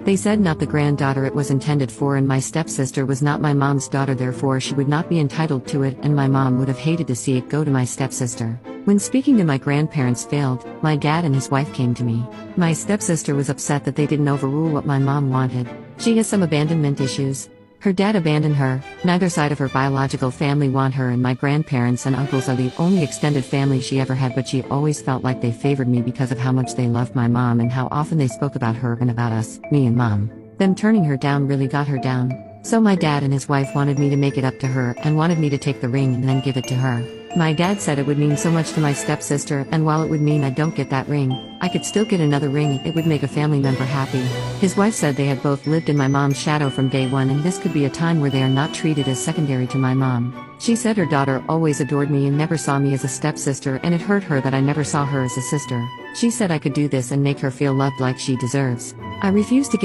They said not the granddaughter it was intended for, and my stepsister was not my mom's daughter, therefore she would not be entitled to it, and my mom would have hated to see it go to my stepsister. When speaking to my grandparents failed, my dad and his wife came to me. My stepsister was upset that they didn't overrule what my mom wanted. She has some abandonment issues. Her dad abandoned her, neither side of her biological family want her, and my grandparents and uncles are the only extended family she ever had, but she always felt like they favored me because of how much they loved my mom and how often they spoke about her and about us, me and mom. Them turning her down really got her down. So my dad and his wife wanted me to make it up to her and wanted me to take the ring and then give it to her. My dad said it would mean so much to my stepsister, and while it would mean I don't get that ring, I could still get another ring. It would make a family member happy. His wife said they had both lived in my mom's shadow from day one, and this could be a time where they are not treated as secondary to my mom. She said her daughter always adored me and never saw me as a stepsister, and it hurt her that I never saw her as a sister. She said I could do this and make her feel loved like she deserves. I refused to